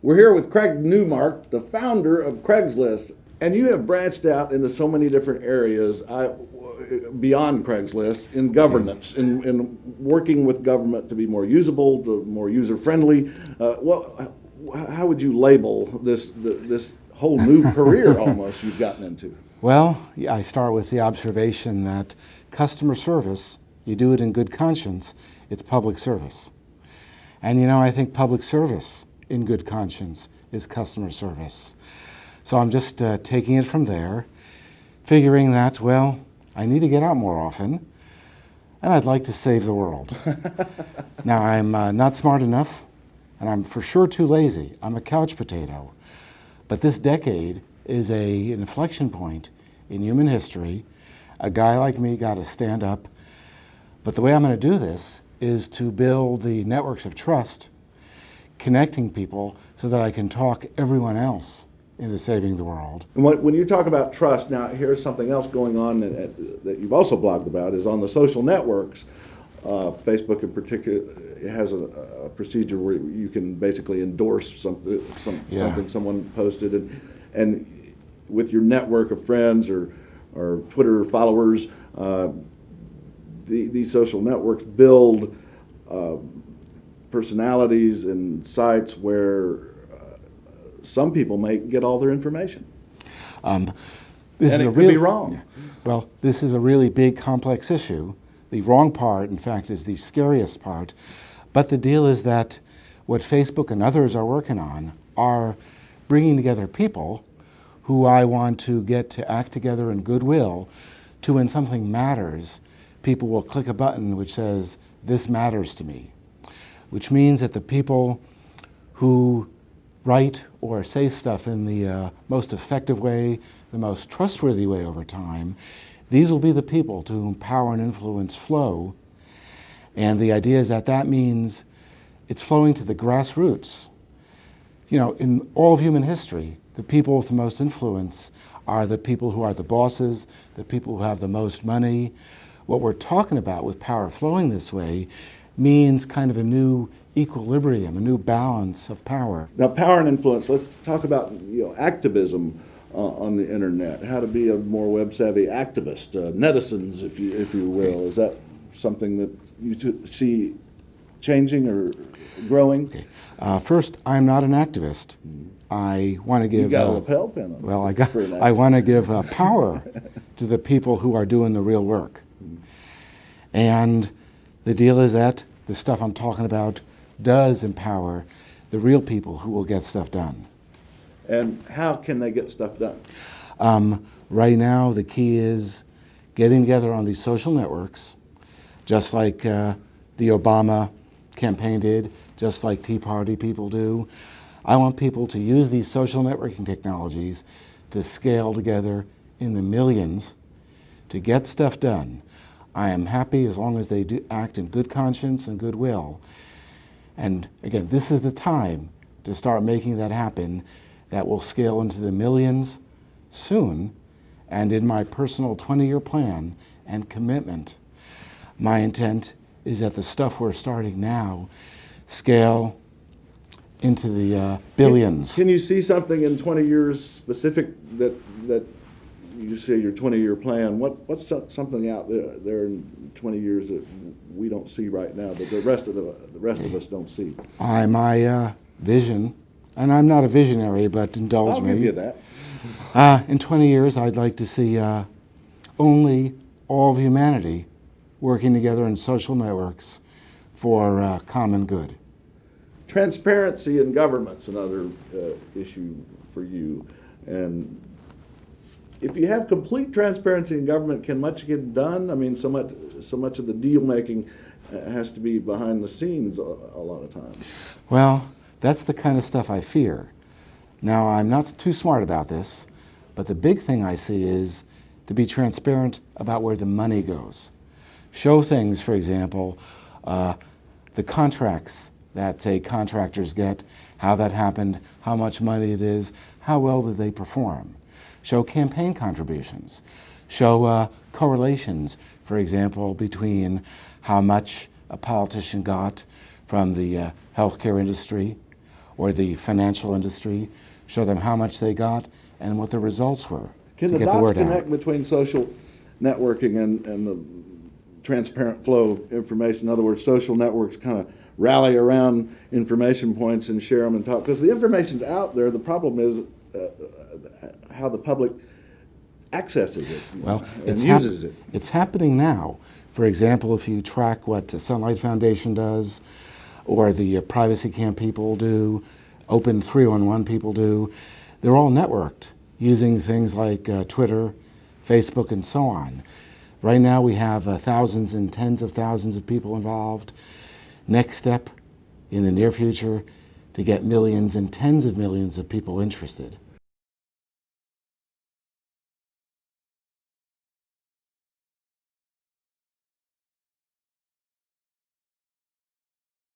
We're here with Craig Newmark, the founder of Craigslist, and you have branched out into so many different areas beyond Craigslist in governance, in working with government to be more usable, more user-friendly. How would you label this whole new career almost you've gotten into? Well, I start with the observation that customer service, you do it in good conscience, it's public service. And I think public service in good conscience is customer service. So I'm just taking it from there, figuring that, well, I need to get out more often, and I'd like to save the world. Now, I'm not smart enough, and I'm for sure too lazy. I'm a couch potato. But this decade is an inflection point in human history. A guy like me got to stand up. But the way I'm going to do this is to build the networks of trust, connecting people so that I can talk everyone else into saving the world. And when you talk about trust, now here's something else going on that you've also blogged about, is on the social networks. Facebook in particular has a procedure where you can basically endorse something someone posted, and with your network of friends or Twitter followers, these social networks build personalities and sites where some people may get all their information. This could be wrong. Well, this is a really big, complex issue. The wrong part, in fact, is the scariest part. But the deal is that what Facebook and others are working on are bringing together people who I want to get to act together in goodwill to, when something matters, people will click a button which says, "This matters to me," which means that the people who write or say stuff in the most effective way, the most trustworthy way over time, these will be the people to whom power and influence flow. And the idea is that means it's flowing to the grassroots. In all of human history, the people with the most influence are the people who are the bosses, the people who have the most money. What we're talking about with power flowing this way means kind of a new equilibrium, a new balance of power. Now, power and influence, let's talk about activism on the internet, how to be a more web-savvy activist, netizens, if you will. Is that something that you see changing or growing? Okay. First, I'm not an activist. I want to give... You got a lapel pin on. Well, I want to give power to the people who are doing the real work. And the deal is that the stuff I'm talking about does empower the real people who will get stuff done. And how can they get stuff done? Right now, the key is getting together on these social networks, just like the Obama campaign did, just like Tea Party people do. I want people to use these social networking technologies to scale together in the millions to get stuff done. I am happy as long as they do act in good conscience and goodwill. And again, this is the time to start making that happen. That will scale into the millions soon. And in my personal 20-year plan and commitment, my intent is that the stuff we're starting now scale into the billions. Can you see something in 20 years specific that you say your 20-year plan? What's something out there in 20 years that we don't see right now, that the rest of us don't see? My vision, and I'm not a visionary, but indulge me. I'll give you that. In 20 years, I'd like to see only all of humanity working together in social networks for common good. Transparency in government's another issue for you, and if you have complete transparency in government, can much get done? I mean, so much of the deal making has to be behind the scenes a lot of times. Well, that's the kind of stuff I fear. Now, I'm not too smart about this, but the big thing I see is to be transparent about where the money goes. Show things, for example, the contracts that, say, contractors get, how that happened, how much money it is, how well did they perform. Show campaign contributions. Show correlations, for example, between how much a politician got from the healthcare industry, or the financial industry, show them how much they got and what the results were. Can to the get dots word connect out. between social networking and the transparent flow of information? In other words, social networks kind of rally around information points and share them and talk. Because the information's out there. The problem is how the public accesses it Well, and uses it. it's happening now. For example, if you track what the Sunlight Foundation does, or the Privacy Camp people do, Open 311 people do, they're all networked using things like Twitter, Facebook, and so on. Right now we have thousands and tens of thousands of people involved. Next step in the near future, to get millions and tens of millions of people interested.